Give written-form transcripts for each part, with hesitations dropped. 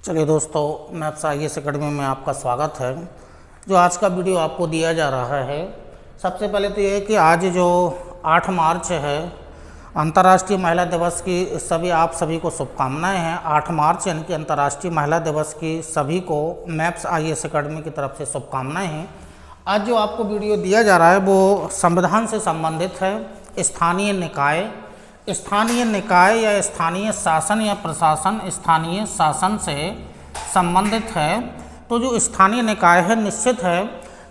चलिए दोस्तों, maths IAS academy में आपका स्वागत है। जो आज का वीडियो आपको दिया जा रहा है, सबसे पहले तो ये है कि आज जो 8 मार्च है, अंतर्राष्ट्रीय महिला दिवस की आप सभी को शुभकामनाएं हैं। 8 मार्च यानी कि अंतर्राष्ट्रीय महिला दिवस की सभी को मैथ्स IAS अकेडमी की तरफ से शुभकामनाएं हैं। आज जो आपको वीडियो दिया जा रहा है वो संविधान से संबंधित है। स्थानीय निकाय या स्थानीय शासन या प्रशासन स्थानीय शासन से संबंधित है। तो जो स्थानीय निकाय है, निश्चित है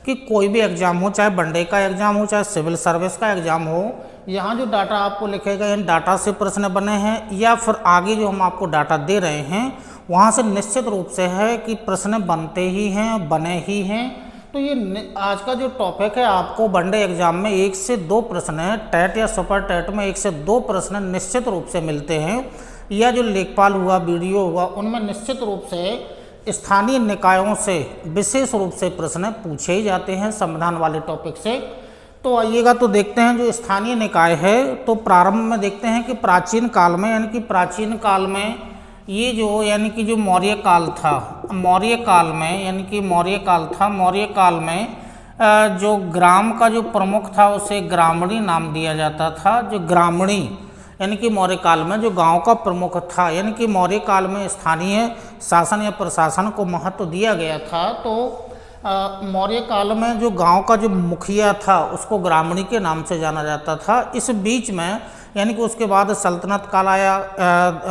कि कोई भी एग्ज़ाम हो, चाहे वनडे का एग्ज़ाम हो, चाहे सिविल सर्विस का एग्ज़ाम हो, यहाँ जो डाटा आपको लिखे गए इन डाटा से प्रश्न बने हैं या फिर आगे जो हम आपको डाटा दे रहे हैं वहाँ से निश्चित रूप से है कि प्रश्न बनते ही हैं, बने ही हैं। तो ये आज का जो टॉपिक है, आपको वनडे एग्जाम में 1 से 2 प्रश्न है, टेट या सुपर टेट में 1 से 2 प्रश्न निश्चित रूप से मिलते हैं, या जो लेखपाल हुआ, वीडियो हुआ, उनमें निश्चित रूप से स्थानीय निकायों से विशेष रूप से प्रश्न पूछे ही जाते हैं संविधान वाले टॉपिक से। तो आइएगा तो देखते हैं जो स्थानीय निकाय है। तो प्रारंभ में देखते हैं कि प्राचीन काल में ये जो यानी कि जो मौर्य काल में जो ग्राम का जो प्रमुख था उसे ग्रामणी नाम दिया जाता था। जो ग्रामणी यानी कि मौर्य काल में जो गांव का प्रमुख था, यानी कि मौर्य काल में स्थानीय शासन या प्रशासन को महत्व दिया गया था। तो मौर्य काल में जो गांव का जो मुखिया था उसको ग्रामणी के नाम से जाना जाता था। इस बीच में यानी कि उसके बाद सल्तनत काल आया,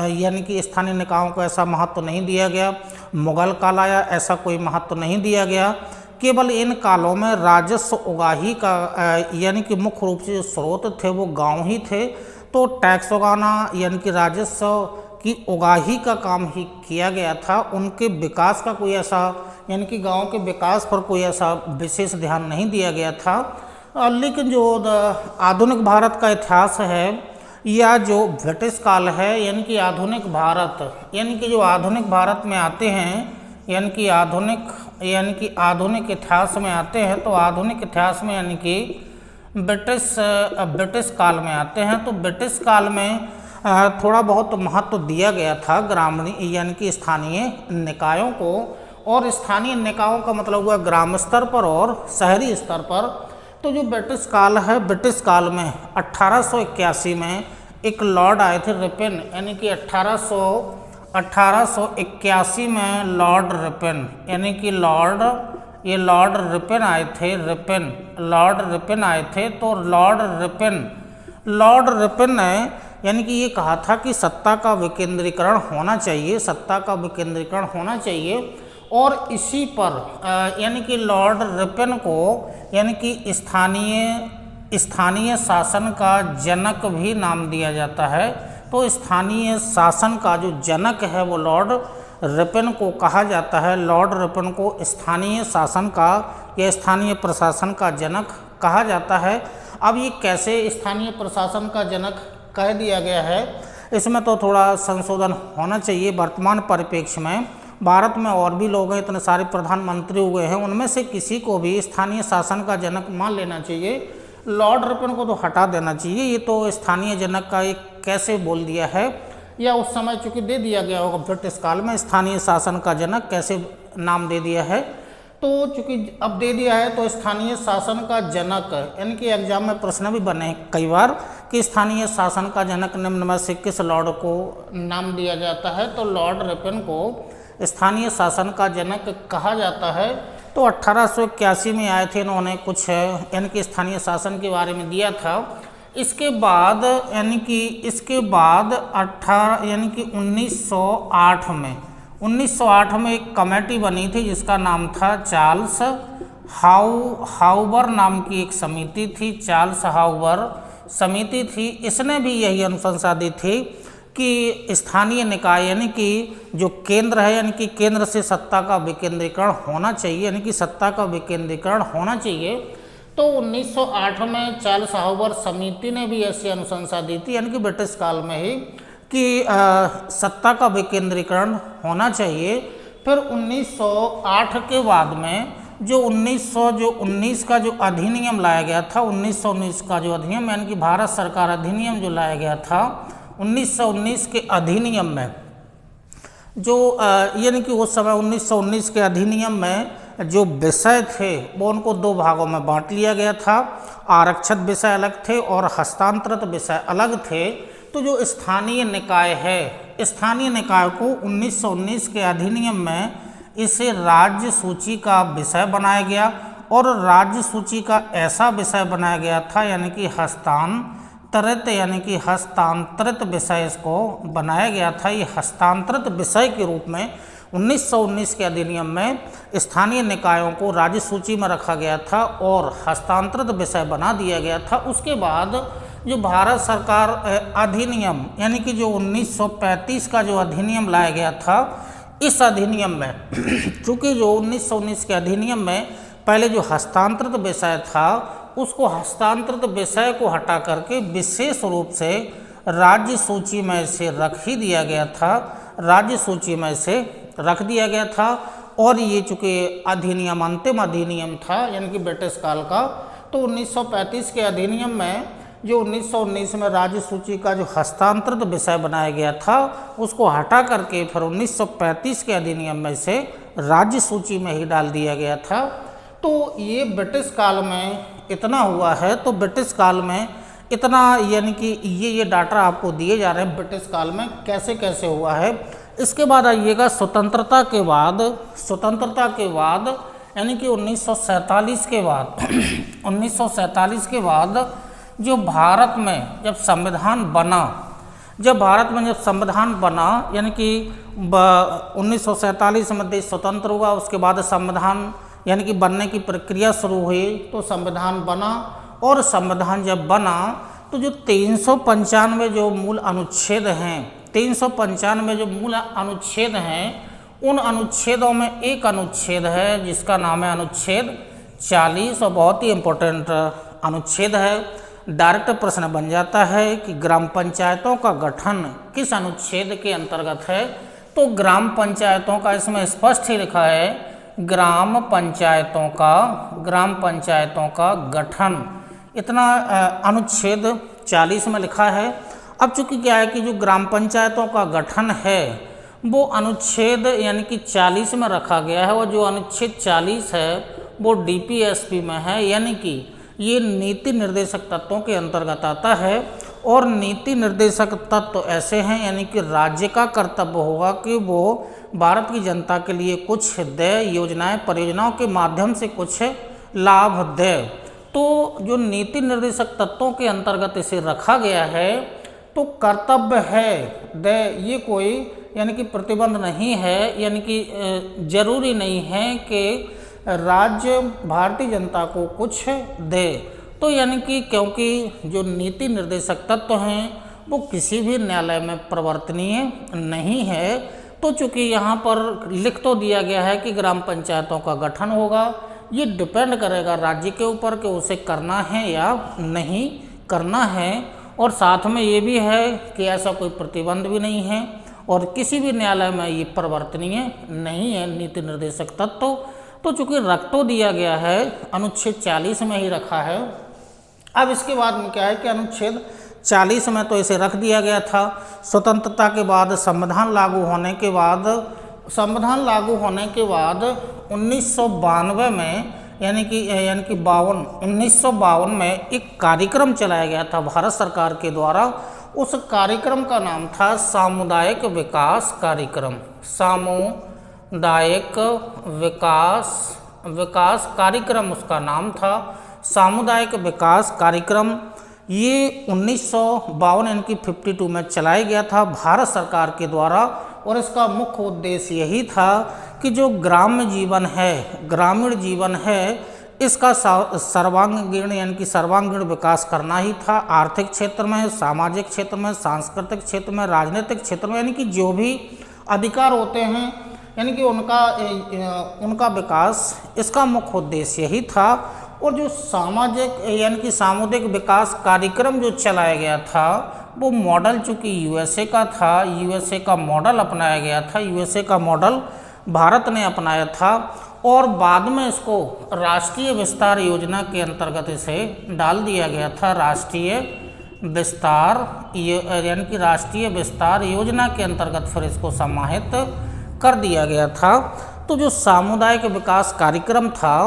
यानी कि स्थानीय निकायों को ऐसा महत्व नहीं दिया गया। मुगल काल आया, ऐसा कोई महत्व नहीं दिया गया। केवल इन कालों में राजस्व उगाही का यानी कि मुख्य रूप से जो स्रोत थे वो गांव ही थे। तो टैक्स उगाना यानी कि राजस्व की उगाही का काम ही किया गया था। उनके विकास का कोई ऐसा यानी कि गाँव के विकास पर कोई ऐसा विशेष ध्यान नहीं दिया गया था। लेकिन जो आधुनिक भारत का इतिहास है या जो ब्रिटिश काल है, यानी कि आधुनिक भारत, यानी कि जो आधुनिक भारत में आते हैं, यानी कि आधुनिक इतिहास में आते हैं, तो आधुनिक इतिहास में यानी कि ब्रिटिश काल में आते हैं। तो ब्रिटिश काल में थोड़ा बहुत महत्व दिया गया था ग्रामीण यानी कि स्थानीय निकायों को। और स्थानीय निकायों का मतलब हुआ ग्राम स्तर पर और शहरी स्तर पर। तो जो ब्रिटिश काल है, ब्रिटिश काल में 1881 में एक लॉर्ड आए थे, रिपन, यानी कि 1881 में लॉर्ड रिपन, यानी कि लॉर्ड रिपन आए थे, लॉर्ड रिपन आए थे। तो लॉर्ड रिपन ने यानी कि ये कहा था कि सत्ता का विकेंद्रीकरण होना चाहिए। और इसी पर यानी कि लॉर्ड रिपन को यानी कि स्थानीय शासन का जनक भी नाम दिया जाता है। तो स्थानीय शासन का जो जनक है वो लॉर्ड रिपन को कहा जाता है। लॉर्ड रिपन को स्थानीय शासन का या स्थानीय प्रशासन का जनक कहा जाता है। अब ये कैसे स्थानीय प्रशासन का जनक कह दिया गया है, इसमें तो थोड़ा संशोधन होना चाहिए। वर्तमान परिप्रेक्ष्य में भारत में और भी लोग हैं, इतने सारे प्रधानमंत्री हुए हैं, उनमें से किसी को भी स्थानीय शासन का जनक मान लेना चाहिए। लॉर्ड रिपन को तो हटा देना चाहिए। ये तो स्थानीय जनक का एक कैसे बोल दिया है, या उस समय चूँकि दे दिया गया होगा ब्रिटिश काल में स्थानीय शासन का जनक कैसे नाम दे दिया है। तो चूँकि अब दे दिया है तो स्थानीय शासन का जनक, यानी कि एग्जाम में प्रश्न भी बने हैं कई बार कि स्थानीय शासन का जनक निम्न में से किस लॉर्ड को नाम दिया जाता है। तो लॉर्ड रिपन को स्थानीय शासन का जनक कहा जाता है। तो 1881 में आए थे, इन्होंने कुछ यानी कि स्थानीय शासन के बारे में दिया था। इसके बाद यानी कि 1908 में एक कमेटी बनी थी जिसका नाम था चार्ल्स हाउबर नाम की एक समिति थी। चार्ल्स हाउबर समिति थी। इसने भी यही अनुशंसा दी थी कि स्थानीय निकाय यानी कि जो केंद्र है, यानी कि केंद्र से सत्ता का विकेंद्रीकरण होना चाहिए, यानी कि सत्ता का विकेंद्रीकरण होना चाहिए। तो 1908 में चार्ल्स हाउबर समिति ने भी ऐसी अनुशंसा दी थी, यानी कि ब्रिटिश काल में ही, कि सत्ता का विकेंद्रीकरण होना चाहिए। फिर 1908 के बाद में जो 1919 का जो अधिनियम लाया गया था, 1919 का जो अधिनियम यानी कि भारत सरकार अधिनियम जो लाया गया था 1919 के अधिनियम में जो यानी कि उस समय 1919 के अधिनियम में जो विषय थे वो उनको दो भागों में बांट लिया गया था। आरक्षित विषय अलग थे और हस्तांतरित विषय अलग थे। तो जो स्थानीय निकाय है, स्थानीय निकाय को 1919 के अधिनियम में इसे राज्य सूची का विषय बनाया गया और राज्य सूची का ऐसा विषय बनाया गया था यानी कि हस्तांतरित विषय इसको बनाया गया था। ये हस्तांतरित विषय के रूप में 1919 के अधिनियम में स्थानीय निकायों को राज्य सूची में रखा गया था और हस्तांतरित विषय बना दिया गया था। उसके बाद जो भारत सरकार अधिनियम यानी कि जो 1935 का जो अधिनियम लाया गया था, इस अधिनियम में चूँकि जो 1919 के अधिनियम में पहले जो हस्तांतरित विषय था उसको हस्तांतरित विषय को हटा करके विशेष रूप से राज्य सूची में से रख ही दिया गया था, राज्य सूची में से रख दिया गया था। और ये चूँकि अधिनियम अंतिम अधिनियम था यानी कि ब्रिटिश काल का, तो 1935 के अधिनियम में जो 1919 में राज्य सूची का जो हस्तांतरित विषय बनाया गया था उसको हटा करके फिर 1935 के अधिनियम में से राज्य सूची में ही डाल दिया गया था। तो ये ब्रिटिश काल में इतना हुआ है। तो ब्रिटिश काल में इतना यानी कि ये डाटा आपको दिए जा रहे हैं ब्रिटिश काल में कैसे कैसे हुआ है। इसके बाद आइएगा स्वतंत्रता के बाद यानी कि 1947 के बाद 1947 के बाद जो भारत में जब संविधान बना यानी कि 1947 में देश स्वतंत्र हुआ, उसके बाद संविधान यानी कि बनने की प्रक्रिया शुरू हुई, तो संविधान बना। और संविधान जब बना तो जो 395 जो मूल अनुच्छेद हैं, 395 जो मूल अनुच्छेद हैं, उन अनुच्छेदों में एक अनुच्छेद है जिसका नाम है अनुच्छेद 40 और बहुत ही इम्पोर्टेंट अनुच्छेद है। डायरेक्ट प्रश्न बन जाता है कि ग्राम पंचायतों का गठन किस अनुच्छेद के अंतर्गत है। तो ग्राम पंचायतों का इसमें स्पष्ट ही लिखा है ग्राम पंचायतों का गठन, इतना अनुच्छेद 40 में लिखा है। अब चूंकि क्या है कि जो ग्राम पंचायतों का गठन है वो अनुच्छेद यानी कि 40 में रखा गया है और जो अनुच्छेद 40 है वो डीपीएसपी में है, यानी कि ये नीति निर्देशक तत्वों के अंतर्गत आता है। और नीति निर्देशक तत्व ऐसे हैं यानी कि राज्य का कर्तव्य होगा कि वो भारत की जनता के लिए कुछ दे, योजनाएं परियोजनाओं के माध्यम से कुछ लाभ दे। तो जो नीति निर्देशक तत्वों के अंतर्गत इसे रखा गया है तो कर्तव्य है दे, ये कोई यानी कि प्रतिबंध नहीं है, यानी कि जरूरी नहीं है कि राज्य भारतीय जनता को कुछ दे। तो यानी कि क्योंकि जो नीति निर्देशक तत्व हैं वो किसी भी न्यायालय में परिवर्तनीय नहीं है, तो चूँकि यहाँ पर लिख तो दिया गया है कि ग्राम पंचायतों का गठन होगा, ये डिपेंड करेगा राज्य के ऊपर कि उसे करना है या नहीं करना है। और साथ में ये भी है कि ऐसा कोई प्रतिबंध भी नहीं है और किसी भी न्यायालय में ये परिवर्तनीय नहीं है नीति निर्देशक तत्व। तो चूँकि रख तो दिया गया है अनुच्छेद 40 में ही रखा है। अब इसके बाद में क्या है कि अनुच्छेद 40 में तो इसे रख दिया गया था। स्वतंत्रता के बाद संविधान लागू होने के बाद 1992 में यानी कि 1952 में एक कार्यक्रम चलाया गया था भारत सरकार के द्वारा। उस कार्यक्रम का नाम था सामुदायिक विकास कार्यक्रम, सामुदायिक विकास कार्यक्रम उसका नाम था, सामुदायिक विकास कार्यक्रम। ये 1952 यानी कि 52 में चलाया गया था भारत सरकार के द्वारा। और इसका मुख्य उद्देश्य यही था कि जो ग्रामीण जीवन है इसका सर्वांगीण यानी कि सर्वांगीण विकास करना ही था। आर्थिक क्षेत्र में, सामाजिक क्षेत्र में, सांस्कृतिक क्षेत्र में, राजनीतिक क्षेत्र में, यानी कि जो भी अधिकार होते हैं यानी कि उनका विकास, इसका मुख्य उद्देश्य यही था। और जो सामाजिक यानी कि सामुदायिक विकास कार्यक्रम जो चलाया गया था वो मॉडल चूँकि यूएसए का था, यूएसए का मॉडल अपनाया गया था, यूएसए का मॉडल भारत ने अपनाया था। और बाद में इसको राष्ट्रीय विस्तार योजना के अंतर्गत इसे डाल दिया गया था, राष्ट्रीय विस्तार यानी कि राष्ट्रीय विस्तार योजना के अंतर्गत फिर इसको समाहित कर दिया गया था। तो जो सामुदायिक विकास कार्यक्रम था,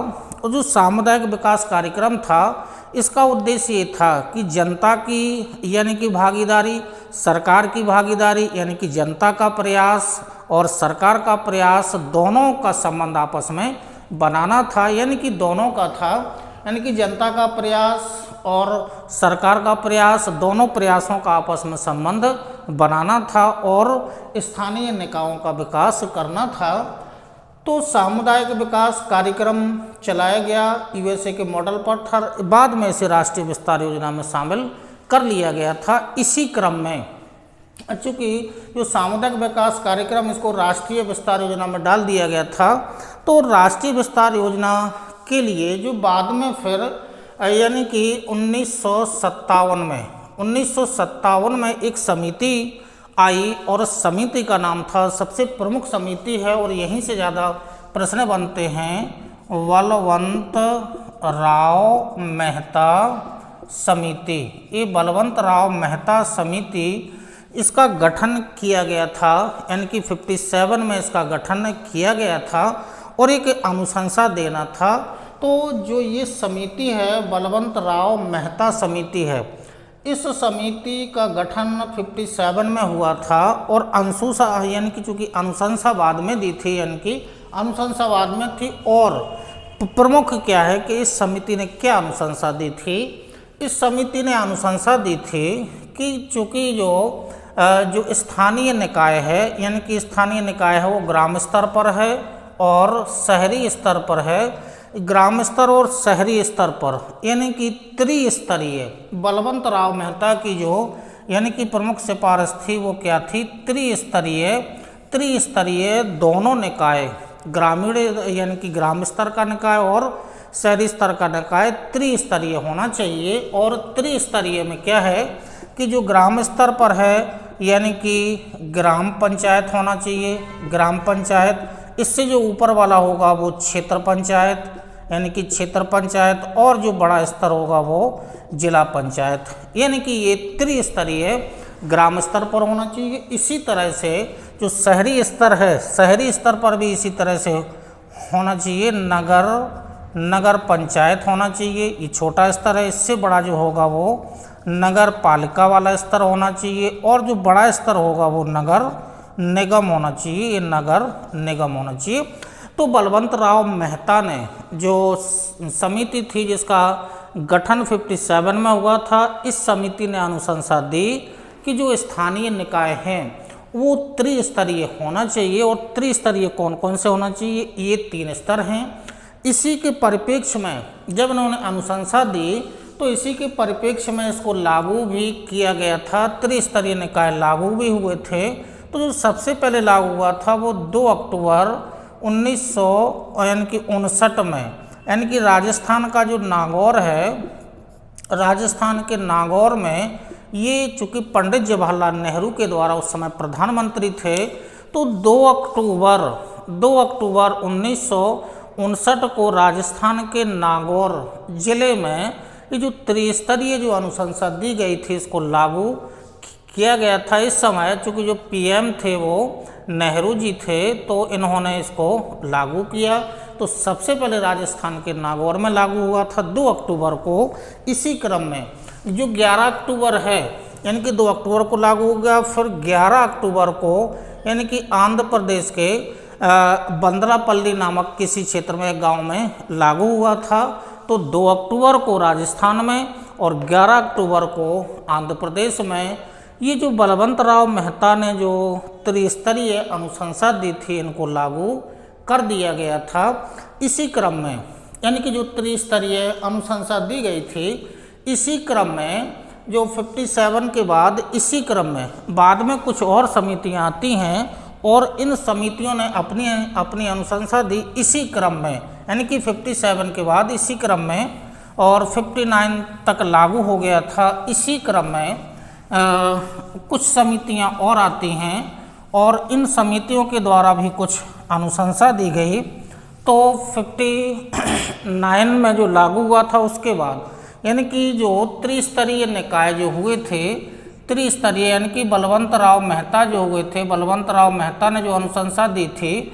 और जो सामुदायिक विकास कार्यक्रम था, इसका उद्देश्य ये था कि जनता की यानी कि भागीदारी, सरकार की भागीदारी यानी कि जनता का प्रयास और सरकार का प्रयास, दोनों का संबंध आपस में बनाना था। यानी कि दोनों का था, यानी कि जनता का प्रयास और सरकार का प्रयास, दोनों प्रयासों का आपस में संबंध बनाना था और स्थानीय निकायों का विकास करना था। तो सामुदायिक विकास कार्यक्रम चलाया गया यूएसए के मॉडल पर था। बाद में इसे राष्ट्रीय विस्तार योजना में शामिल कर लिया गया था। इसी क्रम में चूँकि जो सामुदायिक विकास कार्यक्रम, इसको राष्ट्रीय विस्तार योजना में डाल दिया गया था, तो राष्ट्रीय विस्तार योजना के लिए जो बाद में फिर यानी कि 1957 में एक समिति आई और उस समिति का नाम था, सबसे प्रमुख समिति है और यहीं से ज़्यादा प्रश्न बनते हैं, बलवंत राव मेहता समिति। ये बलवंत राव मेहता समिति, इसका गठन किया गया था, यानी कि 57 में इसका गठन किया गया था और एक अनुशंसा देना था। तो जो ये समिति है, बलवंत राव मेहता समिति है, इस समिति का गठन 57 में हुआ था और अनुशंसा यानी कि चूँकि अनुशंसा बाद में दी थी, यानी कि अनुशंसा बाद में थी। और प्रमुख क्या है कि इस समिति ने क्या अनुशंसा दी थी? इस समिति ने अनुशंसा दी थी कि चूँकि जो स्थानीय निकाय है, यानी कि स्थानीय निकाय है वो ग्राम स्तर पर है और शहरी स्तर पर है। ग्राम स्तर और शहरी स्तर पर यानी कि त्रिस्तरीय, बलवंत राव मेहता की जो यानी कि प्रमुख सिफारिश थी वो क्या थी? त्रिस्तरीय दोनों निकाय, ग्रामीण यानी कि ग्राम स्तर का निकाय और शहरी स्तर का निकाय त्रिस्तरीय होना चाहिए। और त्रिस्तरीय में क्या है कि जो ग्राम स्तर पर है यानी कि ग्राम पंचायत होना चाहिए, ग्राम पंचायत। इससे जो ऊपर वाला होगा वो क्षेत्र पंचायत, यानी कि क्षेत्र पंचायत, और जो बड़ा स्तर होगा वो जिला पंचायत। यानी कि ये त्रिस्तरीय ग्राम स्तर पर होना चाहिए। इसी तरह से जो शहरी स्तर है, शहरी स्तर पर भी इसी तरह से होना चाहिए। नगर पंचायत होना चाहिए, ये छोटा स्तर है। इससे बड़ा जो होगा वो नगर पालिका वाला स्तर होना चाहिए और जो बड़ा स्तर होगा वो नगर निगम होना चाहिए, ये नगर निगम होना चाहिए। तो बलवंत राव मेहता ने जो समिति थी जिसका गठन 57 में हुआ था, इस समिति ने अनुशंसा दी कि जो स्थानीय निकाय हैं वो त्रिस्तरीय होना चाहिए। और त्रिस्तरीय कौन कौन से होना चाहिए? ये 3 स्तर हैं। इसी के परिप्रेक्ष्य में जब उन्होंने अनुशंसा दी तो इसी के परिप्रेक्ष्य में इसको लागू भी किया गया था। त्रिस्तरीय निकाय लागू भी हुए थे। तो जो सबसे पहले लागू हुआ था वो 2 अक्टूबर 1959 में, यानी कि राजस्थान का जो नागौर है, राजस्थान के नागौर में ये चूँकि पंडित जवाहरलाल नेहरू के द्वारा उस समय प्रधानमंत्री थे, तो 2 अक्टूबर 1959 को राजस्थान के नागौर जिले में ये जो त्रिस्तरीय जो अनुशंसा दी गई थी इसको लागू किया गया था। इस समय चूँकि जो पीएम थे वो नेहरू जी थे, तो इन्होंने इसको लागू किया। तो सबसे पहले राजस्थान के नागौर में लागू हुआ था 2 अक्टूबर को। इसी क्रम में जो 11 अक्टूबर है, यानी कि 2 अक्टूबर को लागू हो गया, फिर 11 अक्टूबर को यानी कि आंध्र प्रदेश के बंदरापल्ली नामक किसी क्षेत्र में, गांव में लागू हुआ था। तो 2 अक्टूबर को राजस्थान में और 11 अक्टूबर को आंध्र प्रदेश में ये जो बलवंत राव मेहता ने जो त्रिस्तरीय अनुशंसा दी थी इनको लागू कर दिया गया था। इसी क्रम में यानी कि जो त्रिस्तरीय अनुशंसा दी गई थी, इसी क्रम में जो 57 के बाद इसी क्रम में बाद में कुछ और समितियां आती हैं और इन समितियों ने अपनी अनुशंसा दी इसी क्रम में, यानी कि 57 के बाद इसी क्रम में, और 59 तक लागू हो गया था। इसी क्रम में कुछ समितियां और आती हैं और इन समितियों के द्वारा भी कुछ अनुशंसा दी गई। तो 59 में जो लागू हुआ था उसके बाद यानी कि जो त्रिस्तरीय निकाय जो हुए थे, त्रिस्तरीय यानी कि बलवंत राव मेहता जो हुए थे, बलवंत राव मेहता ने जो अनुशंसा दी थी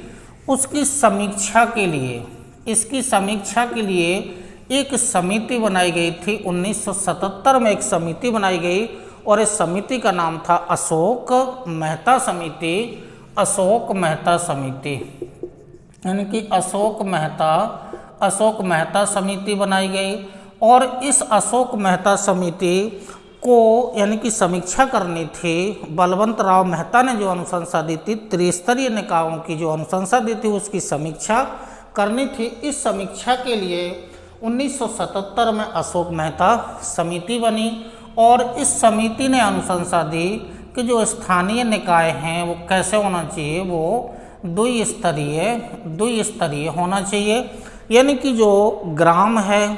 उसकी समीक्षा के लिए, इसकी समीक्षा के लिए एक समिति बनाई गई थी। 1977 में एक समिति बनाई गई और इस समिति का नाम था अशोक मेहता समिति। अशोक मेहता समिति यानी कि अशोक मेहता समिति बनाई गई और इस अशोक मेहता समिति को यानी कि समीक्षा करनी थी। बलवंत राव मेहता ने जो अनुशंसा दी थी, त्रिस्तरीय निकायों की जो अनुशंसा दी थी उसकी समीक्षा करनी थी। इस समीक्षा के लिए 1977 में अशोक मेहता समिति बनी और इस समिति ने अनुशंसा दी कि जो स्थानीय निकाय हैं वो कैसे होना चाहिए, वो द्विस्तरीय होना चाहिए। यानी कि जो ग्राम है,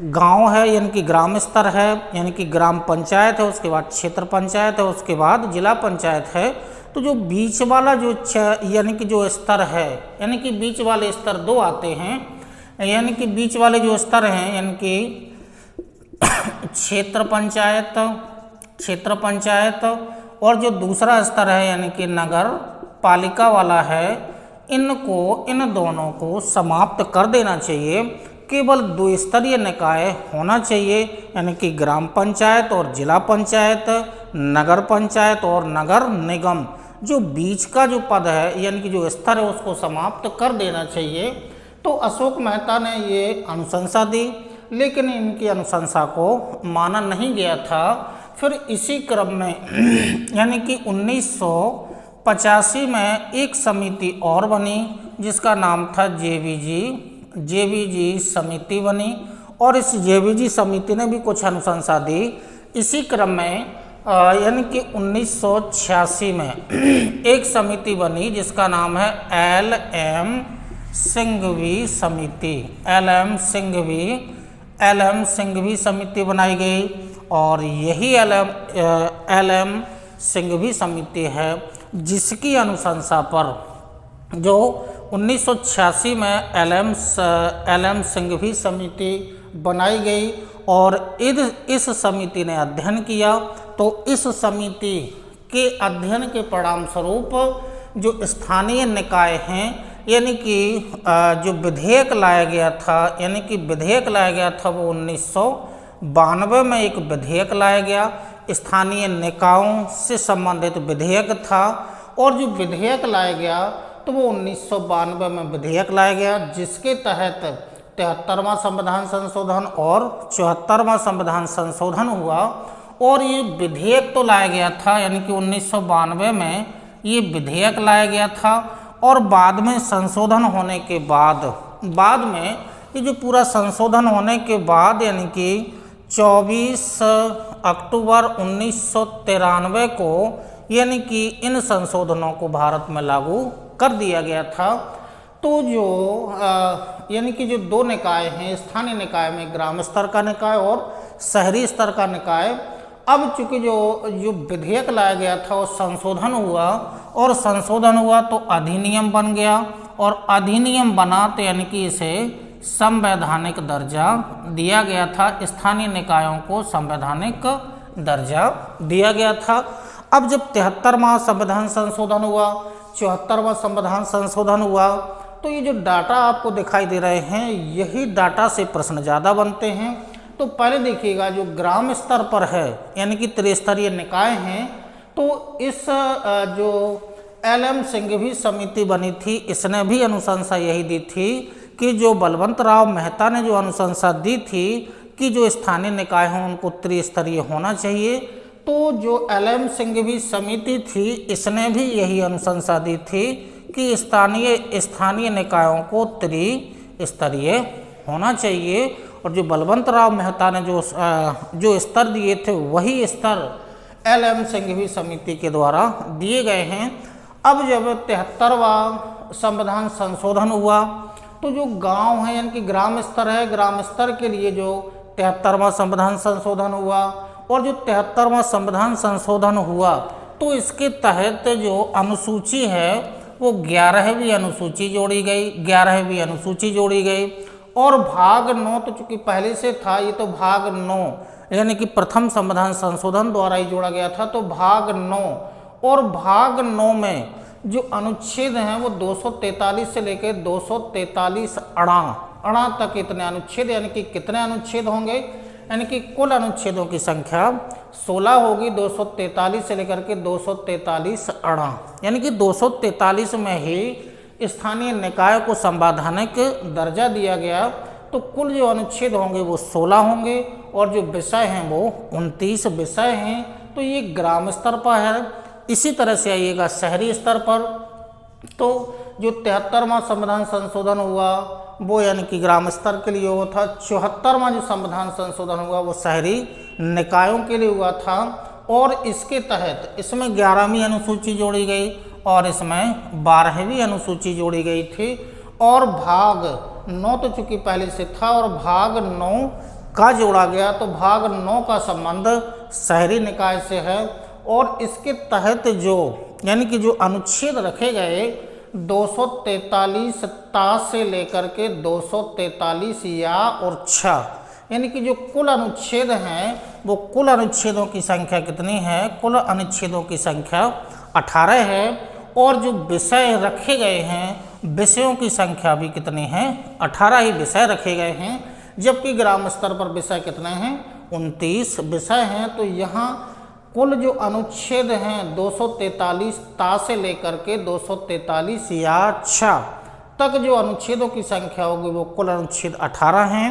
गांव है यानी कि ग्राम स्तर है, यानी कि ग्राम पंचायत है, उसके बाद क्षेत्र पंचायत है, उसके बाद जिला पंचायत है। तो जो बीच वाला जो यानी कि जो स्तर है, यानी कि बीच वाले स्तर दो आते हैं, यानी कि बीच वाले जो स्तर हैं यानी कि क्षेत्र पंचायत और जो दूसरा स्तर है यानी कि नगर पालिका वाला है, इन दोनों को समाप्त कर देना चाहिए। केवल द्विस्तरीय निकाय होना चाहिए, यानी कि ग्राम पंचायत और जिला पंचायत, नगर पंचायत और नगर निगम। जो बीच का जो पद है यानी कि जो स्तर है उसको समाप्त कर देना चाहिए। तो अशोक मेहता ने ये अनुशंसा दी, लेकिन इनकी अनुशंसा को माना नहीं गया था। फिर इसी क्रम में यानी कि 1985 में एक समिति और बनी जिसका नाम था जेवीजी समिति बनी और इस जेवीजी समिति ने भी कुछ अनुशंसा दी। इसी क्रम में यानी कि 1986 में एक समिति बनी जिसका नाम है LM सिंघवी समिति। LM सिंघवी समिति बनाई गई और यही LM सिंघवी समिति है जिसकी अनुशंसा पर जो 1986 में LM सिंघवी समिति बनाई गई और इस समिति ने अध्ययन किया। तो इस समिति के अध्ययन के परिणाम स्वरूप जो स्थानीय निकाय हैं यानी कि जो विधेयक लाया गया था, यानी कि विधेयक लाया गया था वो 1992 में एक विधेयक लाया गया, स्थानीय निकायों से संबंधित विधेयक था। और जो विधेयक लाया गया तो वो 1992 में विधेयक लाया गया जिसके तहत 73वां संविधान संशोधन और 74वां संविधान संशोधन हुआ। और ये विधेयक तो लाया गया था, यानी कि 1992 में ये विधेयक लाया गया था और बाद में संशोधन होने के बाद में ये जो पूरा संशोधन होने के बाद यानी कि 24 अक्टूबर 1993 को यानी कि इन संशोधनों को भारत में लागू कर दिया गया था। तो जो यानी कि जो दो निकाय हैं स्थानीय निकाय में, ग्राम स्तर का निकाय और शहरी स्तर का निकाय, अब चूंकि जो विधेयक लाया गया था वो संशोधन हुआ और संशोधन हुआ तो अधिनियम बन गया और अधिनियम बना तो यानी कि इसे संवैधानिक दर्जा दिया गया था। स्थानीय निकायों को संवैधानिक दर्जा दिया गया था। अब जब 73वां संविधान संशोधन हुआ, 74वां संविधान संशोधन हुआ, तो ये जो डाटा आपको दिखाई दे रहे हैं यही डाटा से प्रश्न ज़्यादा बनते हैं। तो पहले देखिएगा जो ग्राम स्तर पर है यानी कि त्रिस्तरीय निकाय हैं, तो इस जो LM सिंघवी समिति बनी थी इसने भी अनुशंसा यही दी थी कि जो बलवंत राव मेहता ने जो अनुशंसा दी थी कि जो स्थानीय निकाय हैं उनको त्रिस्तरीय होना चाहिए, तो जो LM सिंघवी समिति थी इसने भी यही अनुशंसा दी थी कि स्थानीय निकायों को त्रिस्तरीय होना चाहिए। और जो बलवंत राव मेहता ने जो स्तर दिए थे वही स्तर LM सिंघवी समिति के द्वारा दिए गए हैं। अब जब 73वां संविधान संशोधन हुआ तो जो गांव है यानी कि ग्राम स्तर है, ग्राम स्तर के लिए जो 73वां संविधान संशोधन हुआ और जो 73वां संविधान संशोधन हुआ तो इसके तहत जो अनुसूची है वो 11वीं अनुसूची जोड़ी गई और भाग 9 तो चूंकि पहले से था, ये तो भाग 9 यानी कि प्रथम संविधान संशोधन द्वारा ही जोड़ा गया था, तो भाग 9 और भाग 9 में जो अनुच्छेद हैं वो 243 से लेकर 243 अणा तक इतने अनुच्छेद, यानी कि कितने अनुच्छेद होंगे, यानी कि कुल अनुच्छेदों की संख्या 16 होगी 243 से लेकर के 243 अणा, यानी कि 243 में ही स्थानीय निकाय को संवैधानिक दर्जा दिया गया। तो कुल जो अनुच्छेद होंगे वो 16 होंगे और जो विषय हैं वो 29 विषय हैं। तो ये ग्राम स्तर पर है। इसी तरह से आइएगा शहरी स्तर पर, तो जो 73वां संविधान संशोधन हुआ वो यानी कि ग्राम स्तर के लिए हुआ था। 74वां जो संविधान संशोधन हुआ वो शहरी निकायों के लिए हुआ था और इसके तहत इसमें 11वीं अनुसूची जोड़ी गई और इसमें 12वीं अनुसूची जोड़ी गई थी। और भाग 9 तो चूंकि पहले से था और भाग 9 का जोड़ा गया, तो भाग 9 का संबंध शहरी निकाय से है और इसके तहत जो यानी कि जो अनुच्छेद रखे गए 243 ता से लेकर के 243 या और 6, यानी कि जो कुल अनुच्छेद हैं वो कुल अनुच्छेदों की संख्या कितनी है, कुल अनुच्छेदों की संख्या 18 है और जो विषय रखे गए हैं विषयों की संख्या भी कितनी है, 18 ही विषय रखे गए हैं। जबकि ग्राम स्तर पर विषय कितने हैं, 29 विषय हैं। तो यहाँ कुल जो अनुच्छेद हैं 243 ता से लेकर के 243 या 6 तक जो अनुच्छेदों की संख्या होगी वो कुल अनुच्छेद 18 हैं।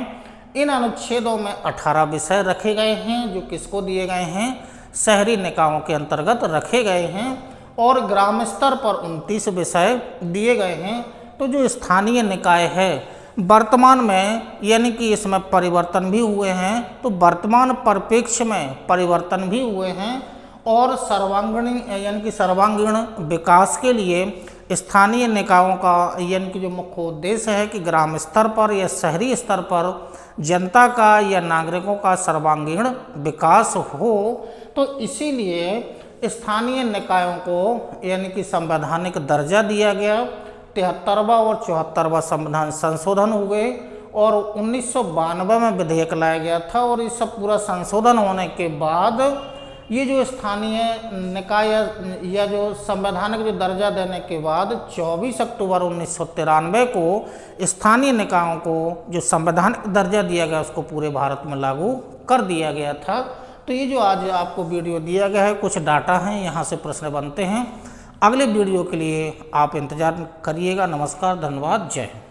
इन अनुच्छेदों में 18 विषय रखे गए हैं जो किसको दिए गए हैं, शहरी निकायों के अंतर्गत रखे गए हैं और ग्राम स्तर पर 29 विषय दिए गए हैं। तो जो स्थानीय निकाय है वर्तमान में यानी कि इसमें परिवर्तन भी हुए हैं, तो वर्तमान परिप्रेक्ष्य में परिवर्तन भी हुए हैं और सर्वांगीण विकास के लिए स्थानीय निकायों का यानी कि जो मुख्य उद्देश्य है कि ग्राम स्तर पर या शहरी स्तर पर जनता का या नागरिकों का सर्वांगीण विकास हो। तो इसीलिए स्थानीय निकायों को यानी कि संवैधानिक दर्जा दिया गया। 73वां और 74वां संविधान संशोधन हुए और 1992 में विधेयक लाया गया था और इस सब पूरा संशोधन होने के बाद ये जो स्थानीय निकाय या जो संवैधानिक जो दर्जा देने के बाद 24 अक्टूबर 1993 को स्थानीय निकायों को जो संवैधानिक दर्जा दिया गया उसको पूरे भारत में लागू कर दिया गया था। तो ये जो आज आपको वीडियो दिया गया है कुछ डाटा हैं, यहाँ से प्रश्न बनते हैं। अगले वीडियो के लिए आप इंतज़ार करिएगा। नमस्कार, धन्यवाद, जय हिंद।